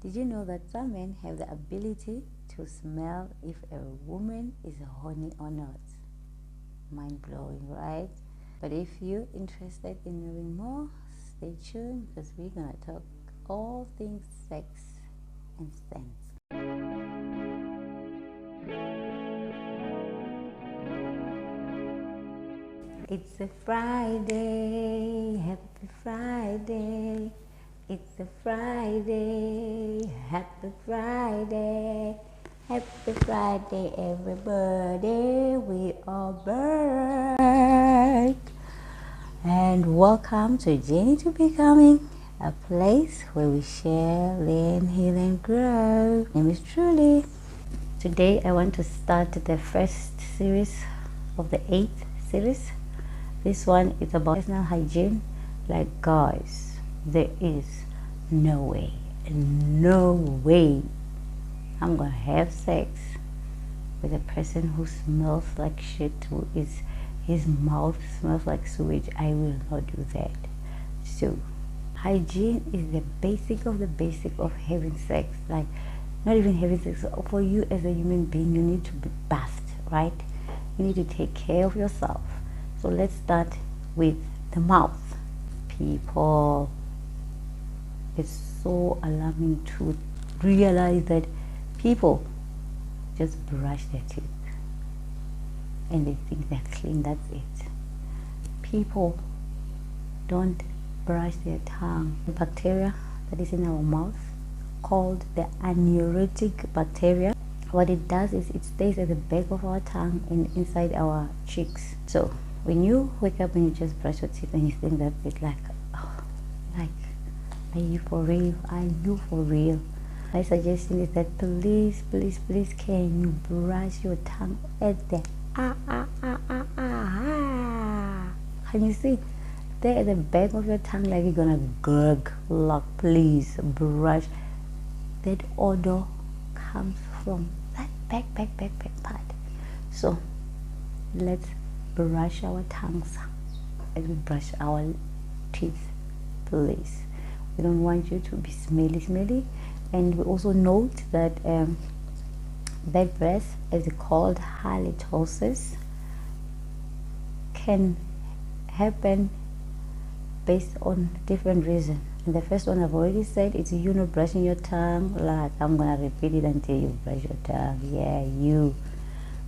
Did you know that some men have the ability to smell if a woman is horny or not? Mind blowing, right? But if you're interested in knowing more, stay tuned because we're gonna talk all things sex and sense. It's a Friday, happy Friday. It's a Friday, happy Friday. Happy Friday, everybody. We are back. And welcome to Journey to Becoming, a place where we share, learn, heal, and grow. My name is Truly. Today I want to start the first series of the 8th series. This one is about personal hygiene. Like, guys, there is no way I'm gonna have sex with a person who smells like shit, his mouth smells like sewage. I will not do that. So hygiene is the basic of the basic of having sex. Like, not even having sex, for you as a human being, you need to be bathed, right? You need to take care of yourself. So let's start with the mouth. People, it's so alarming to realize that people just brush their teeth and they think they're clean. That's it. People don't brush their tongue. The bacteria that is in our mouth, called the anaerotic bacteria, what it does is it stays at the back of our tongue and inside our cheeks. So when you wake up and you just brush your teeth and you think that it's like, oh, like, are you for real? Are you for real? My suggestion is that please, can you brush your tongue at the Can you see? There at the back of your tongue, like you're gonna gurg. Like, please brush. That odor comes from that back part. So let's brush our tongues as we brush our teeth, please. We don't want you to be smelly. And we also note that bad breath, as it's called halitosis, can happen based on different reasons. And the first one I've already said, it's you not brushing your tongue. Like, I'm gonna repeat it until you brush your tongue. Yeah, you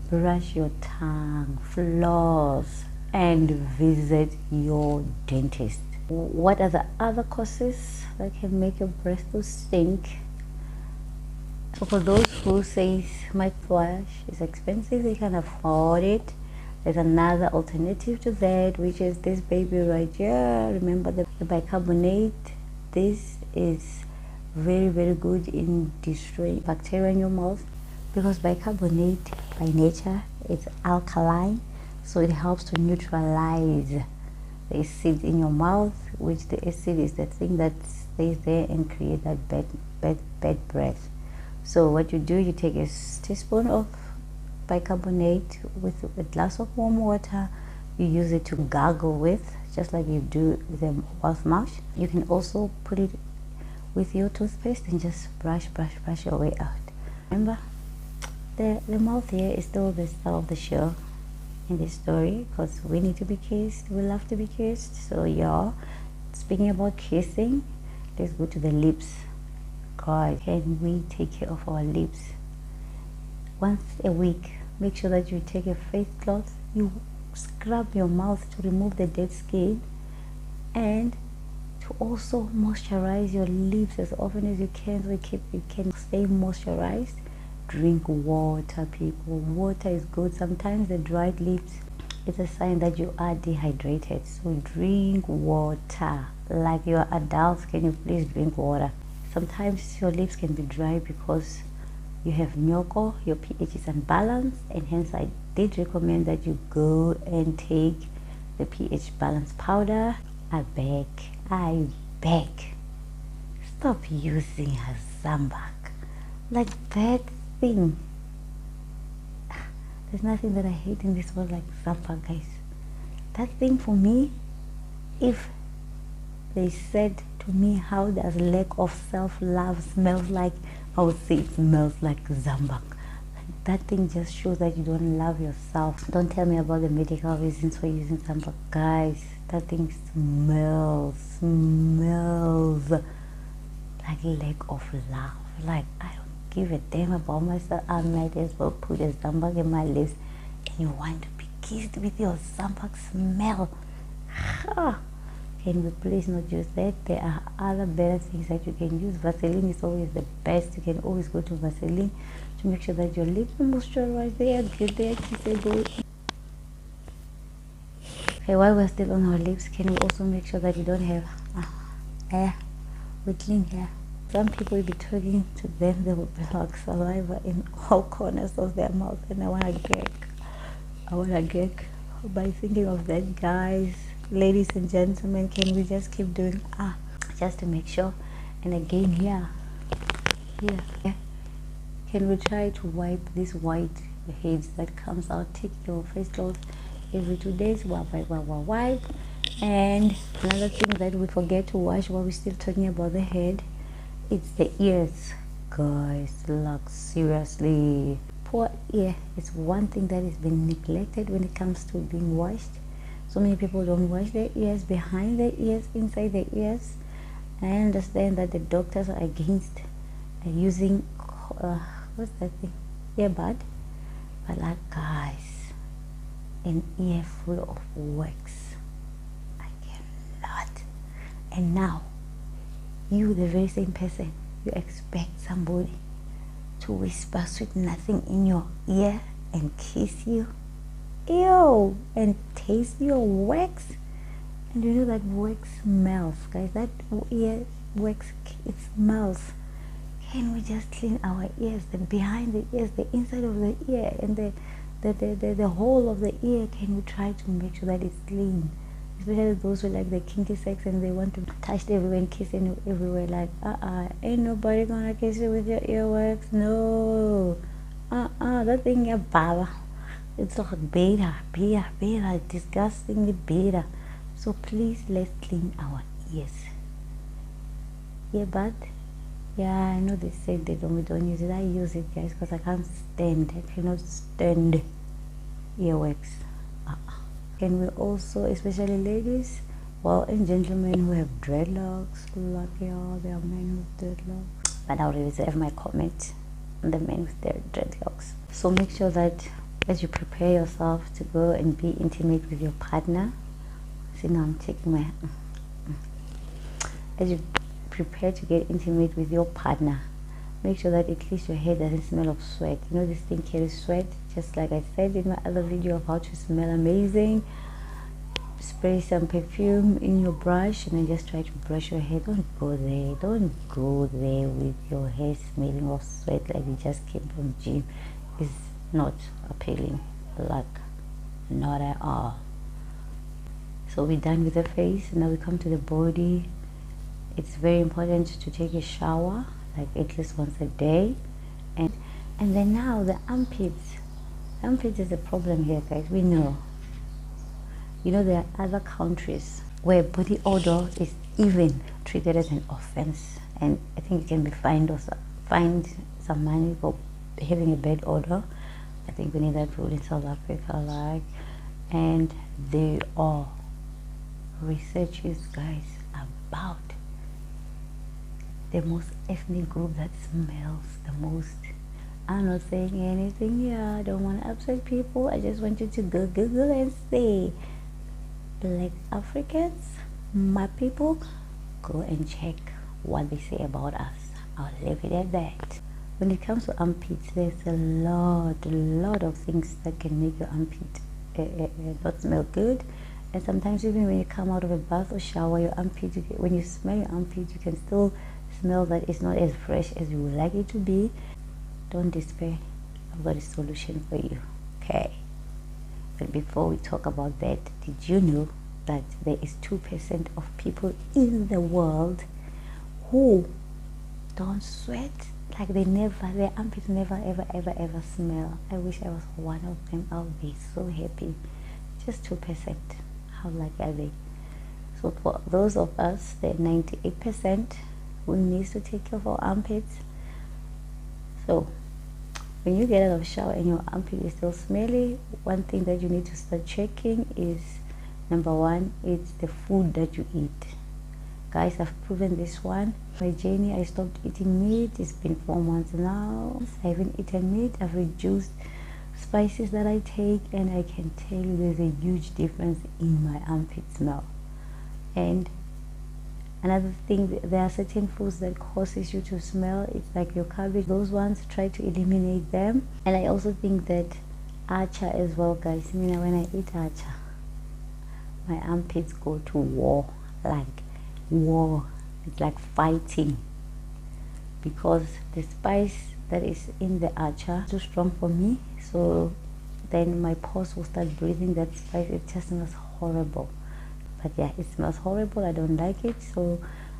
brush your tongue, floss, and visit your dentist. What are the other causes that can make your breath to stink? So for those who say mouthwash is expensive, they can afford it. There's another alternative to that, which is this baby right here. Remember the bicarbonate. This is very good in destroying bacteria in your mouth, because bicarbonate by nature is alkaline, so it helps to neutralize the acid in your mouth, which the acid is the thing that stays there and create that bad breath. So what you do, you take a teaspoon of bicarbonate with a glass of warm water. You use it to gargle with, just like you do with a mouthwash. You can also put it with your toothpaste and just brush your way out. Remember, the mouth here is still the star of the show in this story, because we need to be kissed. We love to be kissed. So y'all, speaking about kissing, let's go to the lips. God, can we take care of our lips? Once a week, make sure that you take a face cloth, you scrub your mouth to remove the dead skin, and to also moisturize your lips as often as you can, so you can stay moisturized. Drink water, people. Water is good. Sometimes the dried lips is a sign that you are dehydrated, so drink water. Like, you're adults, can you please drink water? Sometimes your lips can be dry because you have nyoko, your pH is unbalanced, and hence I did recommend that you go and take the pH balance powder. I beg, stop using a Zambak. Like, that thing, there's nothing that I hate in this world like Zambak, guys. That thing, for me, if they said To me, how does lack of self-love smells like? I would say it smells like zambak. Like that thing just shows that you don't love yourself. Don't tell me about the medical reasons for using zambak, guys. That thing smells like lack of love. Like, I don't give a damn about myself. I might as well put a zambak in my lips, and you want to be kissed with your zambak smell. Can we please not use that? There are other better things that you can use. Vaseline is always the best. You can always go to Vaseline to make sure that your lips are moisturized. They are good, they are kissable. Okay, while we're still on our lips, can we also make sure that you don't have hair, whittling hair? Some people will be talking to them, they will be like saliva in all corners of their mouth, and I wanna gag by thinking of that, guys. Ladies and gentlemen, can we just keep doing just to make sure? And again, here, can we try to wipe this white heads that comes out? Take your face cloth every 2 days, wipe. And another thing that we forget to wash while we're still talking about the head, it's the ears, guys. Like, seriously, poor ear is one thing that has been neglected when it comes to being washed. So many people don't wash their ears, behind their ears, inside their ears. I understand that the doctors are against using what's that thing, earbud, but like, guys, an ear full of wax, I cannot. And now, you, the very same person, you expect somebody to whisper sweet nothing in your ear and kiss you? Ew, and taste your wax. And you know that wax smells, guys. That ear wax, it smells. Can we just clean our ears, the behind the ears, the inside of the ear, and the whole of the ear? Can we try to make sure that it's clean? Especially those who like the kinky sex and they want to touch everywhere and kiss everywhere. Like, ain't nobody gonna kiss you with your earwax. No, that thing is baba. It's like beta, disgustingly beta. So please, let's clean our ears. Earbud, yeah, I know they said we don't use it. I use it, guys, because I cannot stand earwax. Can we also, especially ladies, well, and gentlemen who have dreadlocks, lucky all there are men with dreadlocks, but I'll reserve my comment on the men with their dreadlocks. So make sure that as you prepare yourself to go and be intimate with your partner, see, now I'm checking my as you prepare to get intimate with your partner, make sure that at least your hair doesn't smell of sweat. You know, this thing carries sweat, just like I said in my other video of how to smell amazing. Spray some perfume in your brush and then just try to brush your hair. Don't go there with your hair smelling of sweat like you just came from gym. It's not appealing, like, not at all. So we're done with the face. Now we come to the body. It's very important to take a shower, like at least once a day. And then now the armpits. Armpits is a problem here, guys. We know. You know, there are other countries where body odor is even treated as an offense, and I think you can be fined some money for having a bad odor. I think we need that rule in South Africa, like, and there are researches, guys, about the most ethnic group that smells the most. I'm not saying anything here. I don't want to upset people. I just want you to go Google and see. Black Africans, my people, go and check what they say about us. I'll leave it at that. When it comes to armpits, there's a lot of things that can make your armpit not smell good. And sometimes even when you come out of a bath or shower, your armpit, when you smell your armpit, you can still smell that it's not as fresh as you would like it to be. Don't despair. I've got a solution for you. Okay. But before we talk about that, did you know that there is 2% of people in the world who don't sweat? Like, their armpits never ever smell. I wish I was one of them. I'll be so happy. Just 2%. How lucky are they? So for those of us, the 98% who needs to take care of our armpits, so when you get out of the shower and your armpit is still smelly, one thing that you need to start checking is, number one, it's the food that you eat. Guys, I've proven this one. My journey, I stopped eating meat. It's been 4 months now. I haven't eaten meat. I've reduced spices that I take, and I can tell you there's a huge difference in my armpit smell. And another thing, there are certain foods that causes you to smell. It's like your cabbage, those ones, try to eliminate them. And I also think that acha as well, guys. I mean, when I eat acha, my armpits go to war, like war. It's like fighting, because the spice that is in the acha is too strong for me. So then my pores will start breathing that spice. It just smells horrible. But yeah, it smells horrible. I don't like it. So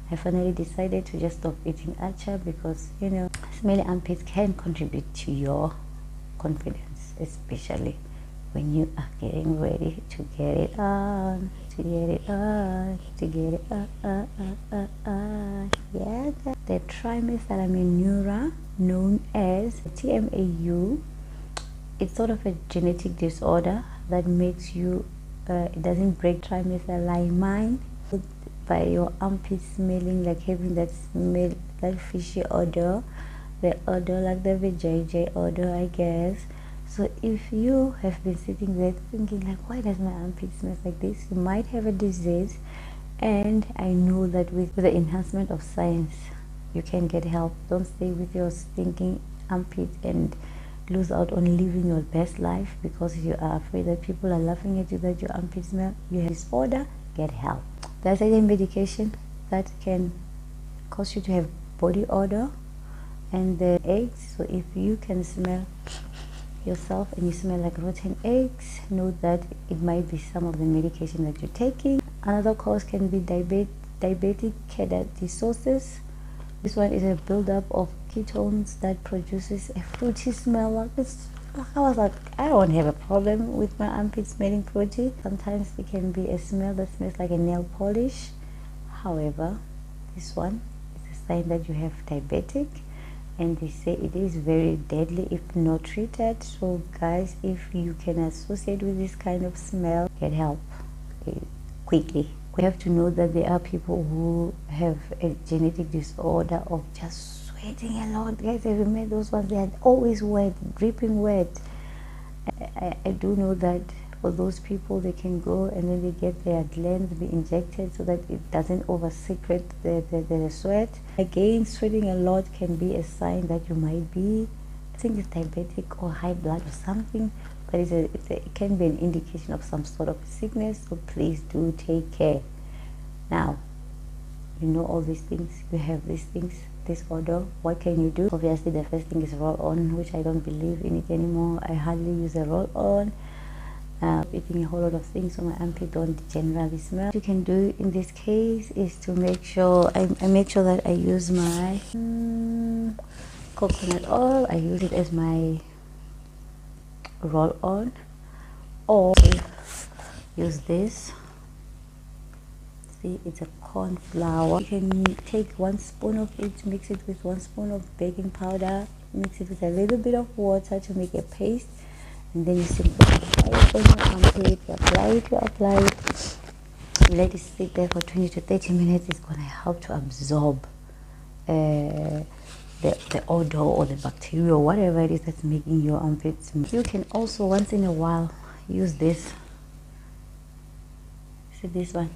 I finally decided to just stop eating acha, because you know, smelly armpits can contribute to your confidence, especially when you are getting ready to get it on, to get it on, to get it on. Yeah, the trimethylamine, known as TMAU, it's sort of a genetic disorder that makes you it doesn't break trimethylamine by your armpit smelling, like having that smell, that fishy odor, the odor like the vajayjay odor, I guess. So if you have been sitting there thinking like, why does my armpit smell like this, you might have a disease. And I know that with the enhancement of science, you can get help. Don't stay with your stinking armpit and lose out on living your best life because you are afraid that people are laughing at you that your armpit smell. You have disorder, get help. There's a medication that can cause you to have body odor and the eggs. So if you can smell yourself and you smell like rotten eggs, know that it might be some of the medication that you're taking. Another cause can be diabetic ketoacidosis. This one is a buildup of ketones that produces a fruity smell. Like this, I was like, I don't have a problem with my armpit smelling fruity. Sometimes it can be a smell that smells like a nail polish. However, this one is a sign that you have diabetic, and they say it is very deadly if not treated. So guys, if you can associate with this kind of smell, get help quickly. We have to know that there are people who have a genetic disorder of just sweating a lot. Guys, have you met those ones? They are always wet, dripping wet. I do know that for those people, they can go and then they get their glands be injected so that it doesn't over secrete the sweat. Again, sweating a lot can be a sign that you might be, I think it's diabetic or high blood or something, but it can be an indication of some sort of sickness. So please do take care. Now, you know all these things, you have these things, this odor. What can you do? Obviously, the first thing is roll on, which I don't believe in it anymore. I hardly use a roll on. Eating a whole lot of things so my armpit don't generally smell. What you can do in this case is to make sure I make sure that I use my coconut oil. I use it as my roll on, or use this. See, it's a corn flour. You can take 1 spoon of it, mix it with 1 spoon of baking powder, mix it with a little bit of water to make a paste, and then you simply apply it on your armpit. You apply it, let it sit there for 20 to 30 minutes. It's going to help to absorb the odor or the bacteria or whatever it is that's making your armpit smell. You can also once in a while use this. See this one?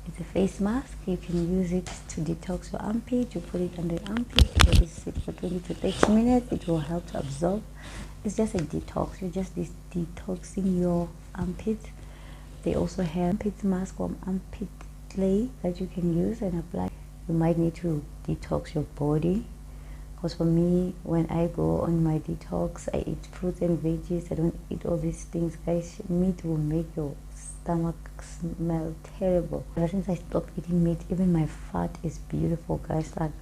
It's a face mask. You can use it to detox your armpit. You put it under your armpit, let it sit for 20 to 30 minutes. It will help to absorb. It's just a detox. You're just detoxing your armpit. They also have armpit mask or armpit clay that you can use and apply. You might need to detox your body, because for me, when I go on my detox, I eat fruits and veggies. I don't eat all these things, guys. Meat will make your stomach smell terrible. Ever since I stopped eating meat, even my fat is beautiful, guys. Like,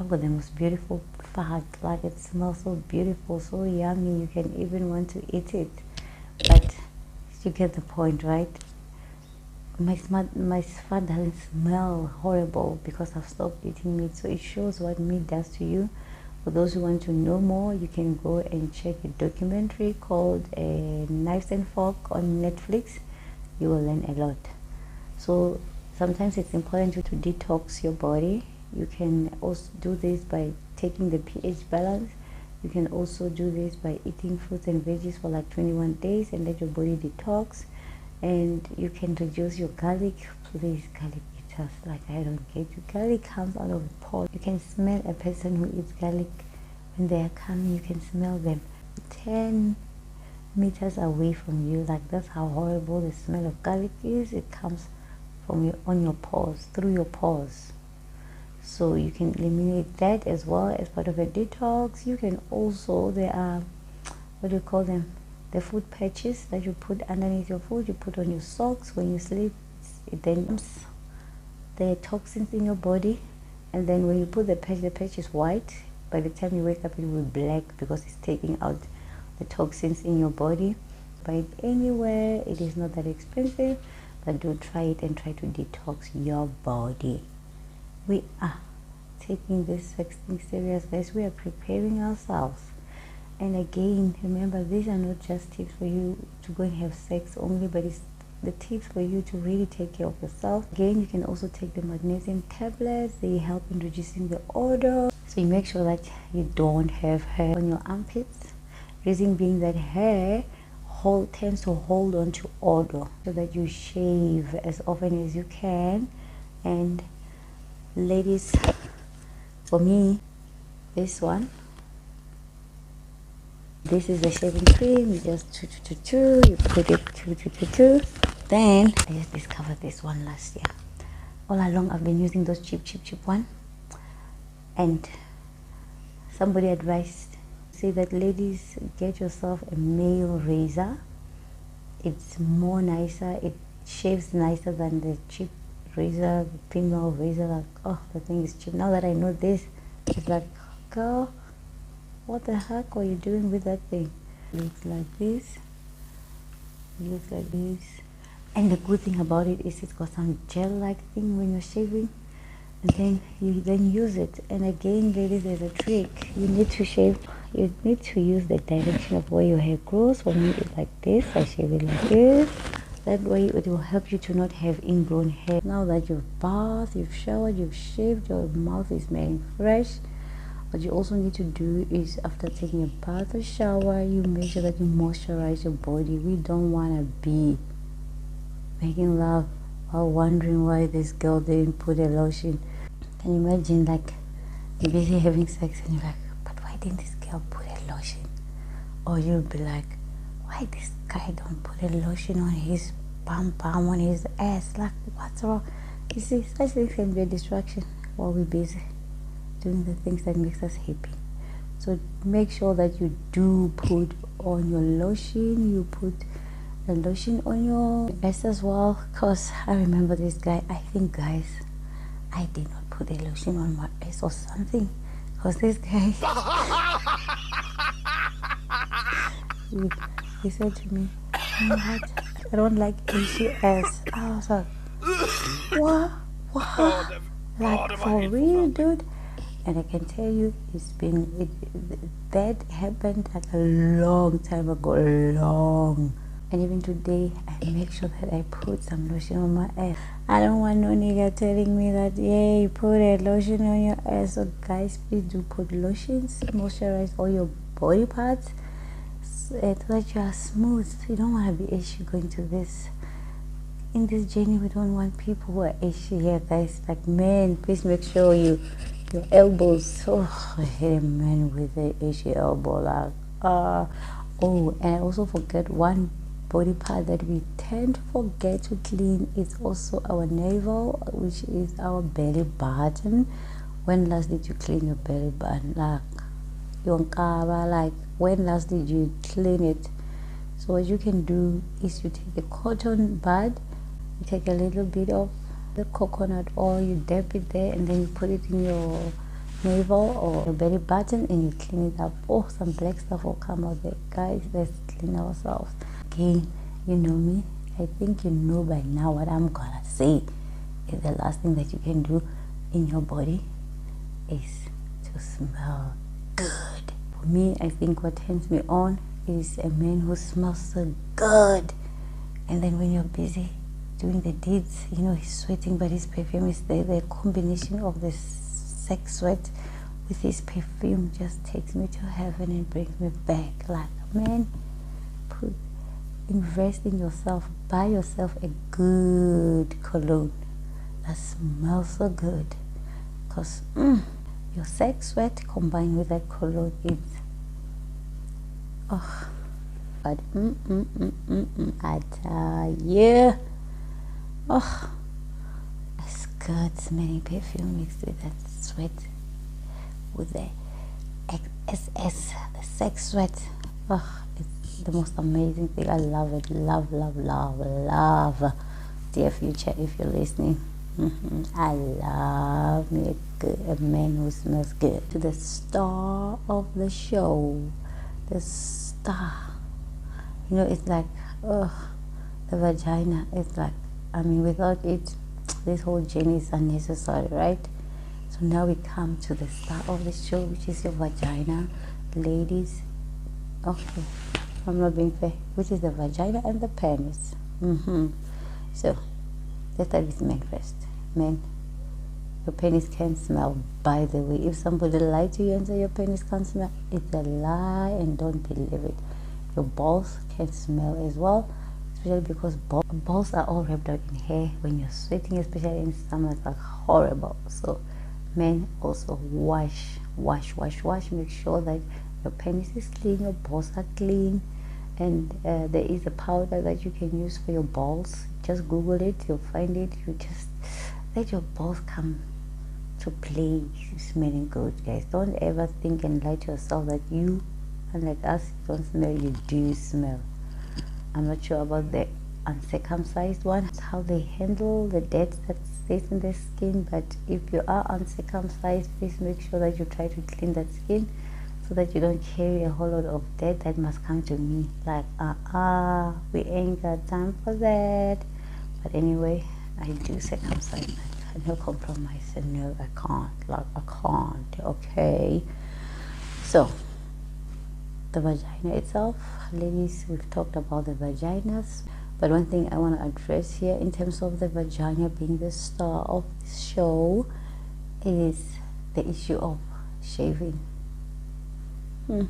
I've got the most beautiful fat. Like, it smells so beautiful, so yummy. You can even want to eat it. But you get the point, right? my fat doesn't smell horrible because I've stopped eating meat. So it shows what meat does to you. For those who want to know more, you can go and check a documentary called Knives and Fork on Netflix. You will learn a lot. So sometimes it's important to detox your body. You can also do this by taking the pH balance. You can also do this by eating fruits and veggies for like 21 days and let your body detox. And you can reduce your garlic. Please, garlic eaters, like I don't get you. Garlic comes out of a pot. You can smell a person who eats garlic when they are coming. You can smell them 10 meters away from you. Like that's how horrible the smell of garlic is. It comes from on your pores, through your pores. So you can eliminate that as well as part of a detox. You can also, there are, what do you call them, the food patches that you put underneath your food. You put on your socks when you sleep. It then the toxins in your body, and then when you put the patch is white. By the time you wake up, it will be black because it's taking out the toxins in your body. Buy it anywhere. It is not that expensive, but do try it and try to detox your body. We are taking this sex thing serious, guys. We are preparing ourselves. And again, remember, these are not just tips for you to go and have sex only, but it's the tips for you to really take care of yourself. Again, you can also take the magnesium tablets. They help in reducing the odor. So you make sure that you don't have hair on your armpits. Reason being that hair tends to hold on to odor, so that you shave as often as you can. And ladies, for me, this one, this is the shaving cream. You just you put it then I just discovered this one last year. All along I've been using those cheap one, and somebody advised, say that ladies, get yourself a male razor. It's more nicer, it shaves nicer than the cheap razor, the female razor. Like, oh, the thing is cheap. Now that I know this, it's like, girl, what the heck are you doing with that thing? It looks like this. It looks like this. And the good thing about it is it's got some gel-like thing when you're shaving, and then you then use it. And again, ladies, there's a trick. You need to shave. You need to use the direction of where your hair grows. For me, it's like this. I shave it like this. That way it will help you to not have ingrown hair. Now that you've bathed, you've showered, you've shaved, your mouth is smelling fresh. What you also need to do is, after taking a bath or shower, you make sure that you moisturize your body. We don't want to be making love while wondering why this girl didn't put a lotion. Can you imagine, like, you're busy having sex and you're like, but why didn't this girl put a lotion? Or you'll be like, why this guy don't put a lotion on his bum on his ass? Like, what's wrong? You see, such things can be a distraction while we're busy doing the things that makes us happy. So make sure that you do put on your lotion. You put the lotion on your ass as well, because I remember this guy, I think, guys, I did not put a lotion on my ass or something, because this guy he said to me, you know what, I don't like itchy ass. I was like, what? Like, for real, dude? And I can tell you, that happened like a long time ago, and even today I make sure that I put some lotion on my ass. I don't want no nigga telling me that, yeah, you put a lotion on your ass. So guys, please do put lotions, moisturize all your body parts so that you are smooth. You don't want to be itchy going to this. In this journey, we don't want people who are itchy here, guys. Like, men, please make sure your elbows. Oh, I hate a man with an itchy elbow. Like, oh, and I also forget one body part that we tend to forget to clean is also our navel, which is our belly button. When last did you clean your belly button? Like, when last did you clean it? So what you can do is you take a cotton bud, you take a little bit of the coconut oil, you dip it there, and then you put it in your navel or your belly button, and you clean it up. Oh, some black stuff will come out there. Guys, let's clean ourselves. Again, you know me, I think you know by now what I'm gonna say is the last thing that you can do in your body is to smell good. For me, I think what turns me on is a man who smells so good. And then when you're busy doing the deeds, you know, he's sweating, but his perfume is there. The combination of the sex sweat with his perfume just takes me to heaven and brings me back. Like, man, invest in yourself. Buy yourself a good cologne that smells so good. Because your sex sweat combined with that cologne is, oh, but I tell you, oh, it's good smelling perfume mixed with that sweat, with the XS, the sex sweat. Oh, it's the most amazing thing. I love it. Love, love, love, love. Dear future, if you're listening, I love me a man who smells good. To the star of the show, the star. You know, it's like, the vagina. It's like, I mean, without it, this whole journey is unnecessary, right? So now we come to the star of the show, which is your vagina, ladies. Okay, I'm not being fair. Which is the vagina and the penis. So let's start with men first. Men, your penis can smell. By the way, if somebody lied to you and say your penis can't smell, it's a lie, and don't believe it. Your balls can smell as well, especially because balls are all wrapped up in hair. When you're sweating, especially in summer, it's like horrible. So men, also wash. Make sure that your penis is clean, your balls are clean, and there is a powder that you can use for your balls. Just Google it, you'll find it. You just let your balls come to play smelling good, guys. Don't ever think and lie to yourself that you, unlike us, don't smell. You do smell. I'm not sure about the uncircumcised one, how they handle the dirt that stays in their skin, but if you are uncircumcised, please make sure that you try to clean that skin so that you don't carry a whole lot of dirt that must come to me. Like, we ain't got time for that. But anyway, I do circumcise. No compromise. And no, I can't. Like, I can't. Okay. So, the vagina itself, ladies, we've talked about the vaginas, but one thing I want to address here in terms of the vagina being the star of this show is the issue of shaving. There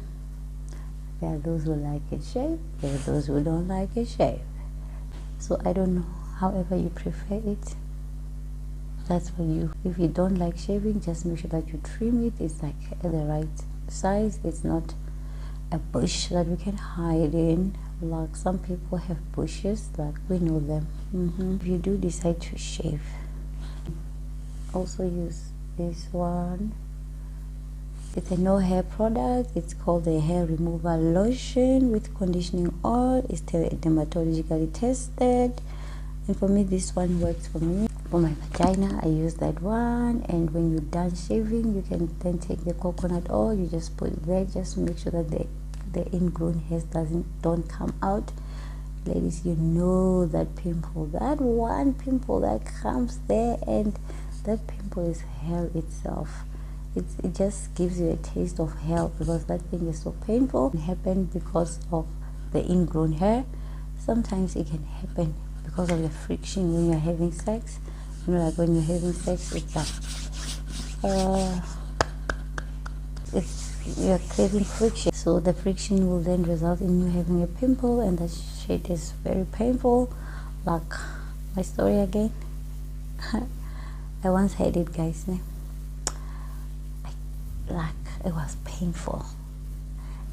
are those who like it shaved, there are those who don't like it shaved. So I don't know, however you prefer it, that's for you. If you don't like shaving, just make sure that you trim it. It's like at the right size. It's not a bush that we can hide in, like some people have bushes, like we know them. If you do decide to shave, also use this one. It's a no hair product. It's called the hair removal lotion with conditioning oil. It's dermatologically tested, and for me this one works for me. For my vagina, I use that one. And when you're done shaving, you can then take the coconut oil, you just put it there. Just make sure that the ingrown hairs don't come out. Ladies, you know that pimple, that one pimple that comes there, and that pimple is hell itself. It just gives you a taste of hell, because that thing is so painful. It happens because of the ingrown hair. Sometimes it can happen because of the friction when you're having sex. You know, like when you're having sex, it's like you're creating friction, so the friction will then result in you having a pimple, and that shit is very painful. Like my story again. I once had it, guys. Like, it was painful.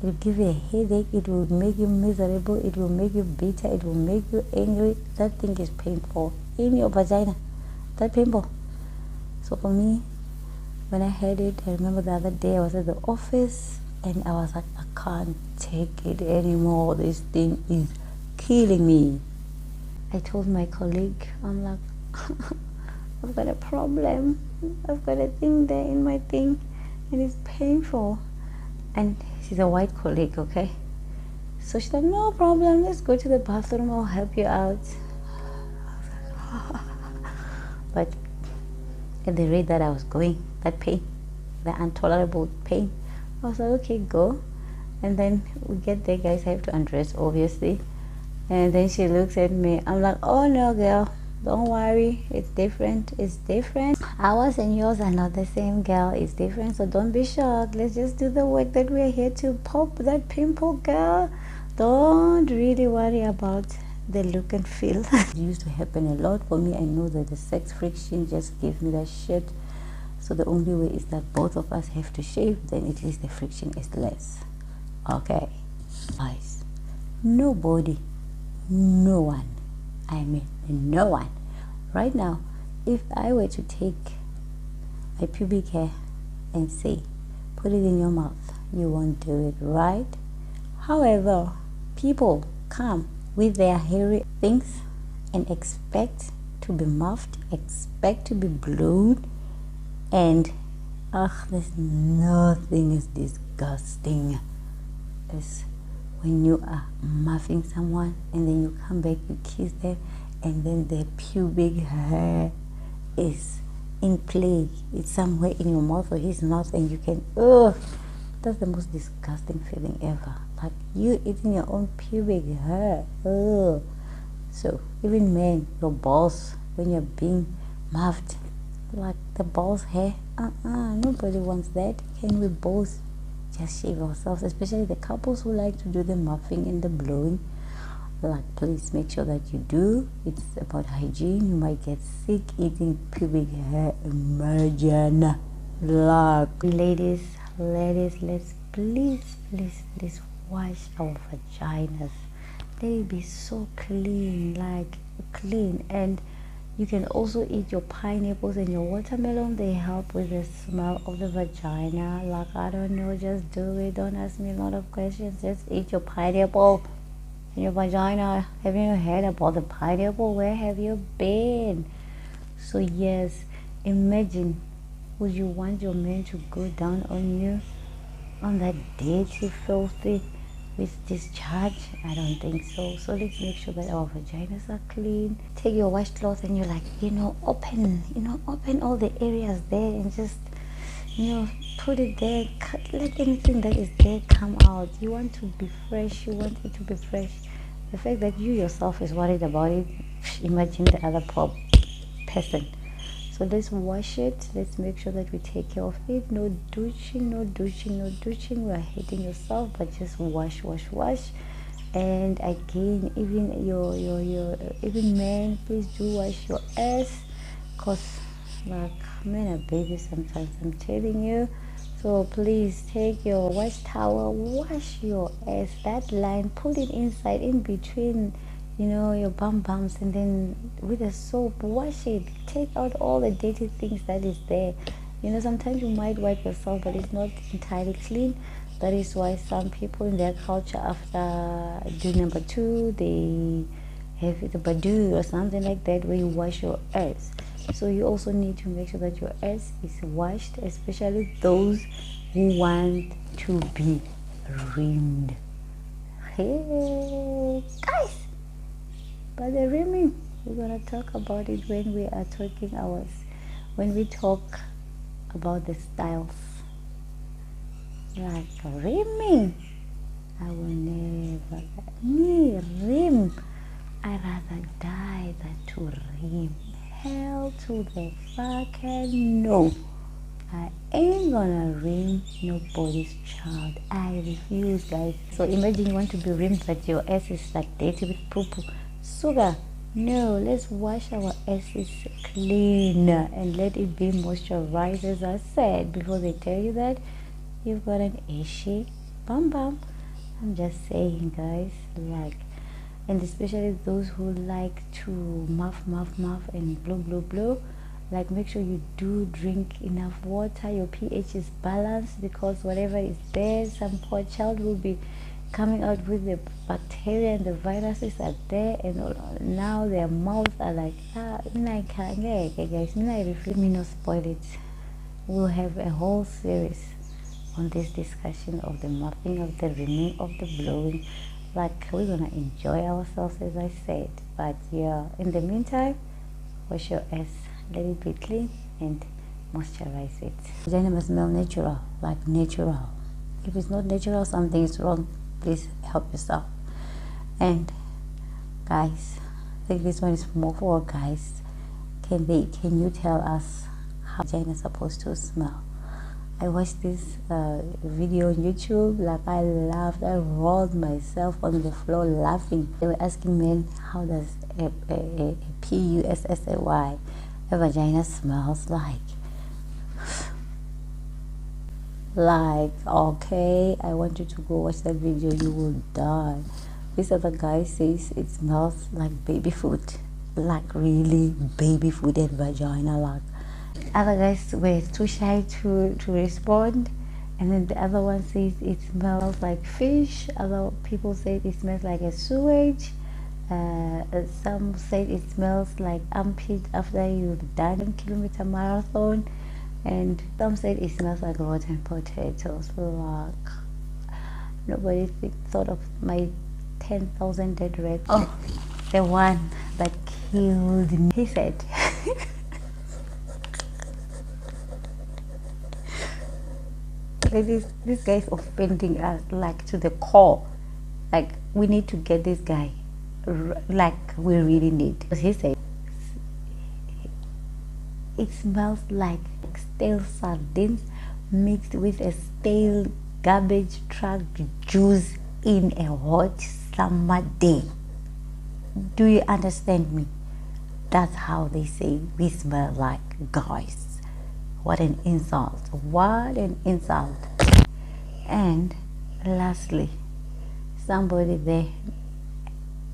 It will give you a headache, it will make you miserable, it will make you bitter, it will make you angry. That thing is painful in your vagina, that pimple. So for me, when I had it, I remember the other day I was at the office and I was like, I can't take it anymore. This thing is killing me. I told my colleague, I'm like, I've got a problem. I've got a thing there in my thing and it's painful. And she's a white colleague, okay? So she said, no problem, let's go to the bathroom, I'll help you out. But at the rate that I was going, that pain, the intolerable pain, I was like, okay, go. And then we get there, guys. I have to undress, obviously. And then she looks at me. I'm like, oh no, girl, don't worry. It's different. It's different. Ours and yours are not the same, girl. It's different. So don't be shocked. Let's just do the work that we're here to pop that pimple, girl. Don't really worry about the look and feel. It used to happen a lot for me. I know that the sex friction just gives me that shit. So the only way is that both of us have to shave. Then at least the friction is less. Okay, guys, nobody, no one, I mean no one, right now, if I were to take my pubic hair and say, put it in your mouth, you won't do it, right? However, people come with their hairy things and expect to be muffed, expect to be blown, and there's nothing as disgusting as when you are muffing someone and then you come back, you kiss them, and then their pubic hair is in play. It's somewhere in your mouth or his mouth, and you can, that's the most disgusting feeling ever. Like you eating your own pubic hair. So even men, your balls, when you're being muffed, like the balls hair, nobody wants that. Can we both just shave ourselves, especially the couples who like to do the muffing and the blowing? Like, please make sure that you do. It's about hygiene. You might get sick eating pubic hair. Imagine. Like, ladies, let's please wash our vaginas. Let it be so clean, like clean. And you can also eat your pineapples and your watermelon. They help with the smell of the vagina. Like, I don't know, just do it. Don't ask me a lot of questions. Just eat your pineapple and your vagina. Have you heard about the pineapple? Where have you been? So yes, imagine, would you want your man to go down on you on that dirty, filthy with discharge? I don't think so. So let's make sure that our vaginas are clean. Take your washcloth and you're like, open all the areas there and just, put it there. Let anything that is there come out. You want to be fresh. You want it to be fresh. The fact that you yourself is worried about it, imagine the other poor person. So let's wash it. Let's make sure that we take care of it. No douching. We are hating yourself, but just wash. And again, even your even men, please do wash your ass, cause like men are babies sometimes, I'm telling you. So please take your wash towel, wash your ass, that line, put it inside, in between, your bums, and then with a soap, wash it. Take out all the dirty things that is there. Sometimes you might wipe yourself, but it's not entirely clean. That is why some people in their culture, after doing number 2, they have it a badu or something like that, where you wash your ass. So you also need to make sure that your ass is washed, especially those who want to be rimmed. Hey guys, but the rimming, we're gonna talk about it when we are talking when we talk about the styles. Like rimming, I will never let me rim. I rather die than to rim. Hell to the fucking no. I ain't gonna rim nobody's child. I refuse, guys. So imagine you want to be rimmed, but your ass is like dirty with poo-poo. Sugar, no, let's wash our asses clean and let it be moisturized, as I said before. They tell you that you've got an ishy bum. I'm just saying, guys, like, and especially those who like to muff and blow, like, make sure you do drink enough water. Your pH is balanced, because whatever is there, some poor child will be coming out with the bacteria and the viruses are there, and now their mouths are like, guys, let me not spoil it. We'll have a whole series on this discussion of the muffing, of the rimming, of the blowing. Like, we're gonna enjoy ourselves, as I said. But yeah, in the meantime, wash your ass, let it be clean, and moisturize it. Vagina must smell natural, like natural. If it's not natural, something is wrong. Please help yourself. And guys, I think this one is more for guys. Can you tell us how vagina is supposed to smell? I watched this video on YouTube, like I laughed, I rolled myself on the floor laughing. They were asking men, how does a PUSSAY, a vagina smells like? Like, okay, I want you to go watch that video, you will die. This other guy says it smells like baby food, like really baby food and vagina. Like, other guys were too shy to respond, and then the other one says it smells like fish. Other people say it smells like a sewage. Some say it smells like armpit after you've done a kilometer marathon, and some said it smells like rotten potatoes. Like, nobody thought of my 10,000 dead rats. Oh, the one that killed me. He said this guy is offending us, like, to the core. Like, we need to get this guy, like, we really need. Because he said it smells like stale sardines mixed with a stale garbage truck juice in a hot summer day. Do you understand me? That's how they say we smell like, guys. What an insult. What an insult. And lastly, somebody there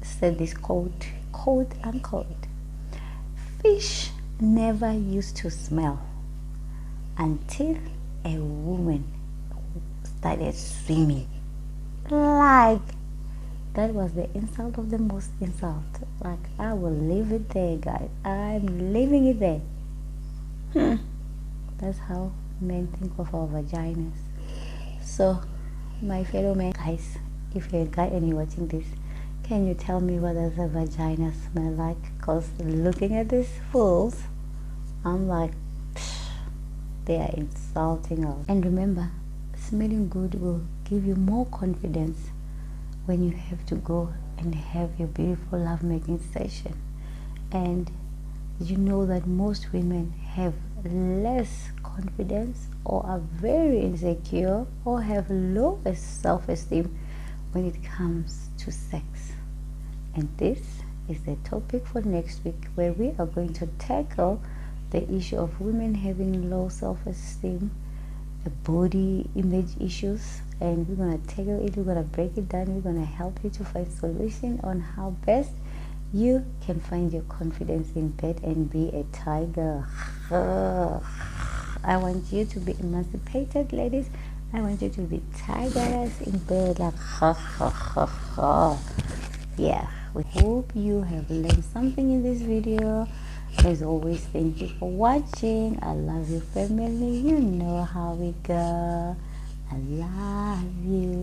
said this quote unquote, fish never used to smell until a woman started swimming. Like, that was the insult of the most insult. Like, I will leave it there, guys. I'm leaving it there. That's how men think of our vaginas. So, my fellow men, guys, if you're a guy and you're watching this, can you tell me what does a vagina smell like? Because looking at these fools, I'm like, they are insulting us. And remember, smelling good will give you more confidence when you have to go and have your beautiful lovemaking session. And you know that most women have less confidence, or are very insecure, or have low self-esteem when it comes to sex. And this is the topic for next week, where we are going to tackle the issue of women having low self-esteem, the body image issues, and we're going to tackle it, we're going to break it down, we're going to help you to find solution on how best you can find your confidence in bed and be a tiger. I want you to be emancipated, ladies. I want you to be tigeress in bed, like yeah. We hope you have learned something in this video. As always, thank you for watching. I love you, family. You know how we go. I love you.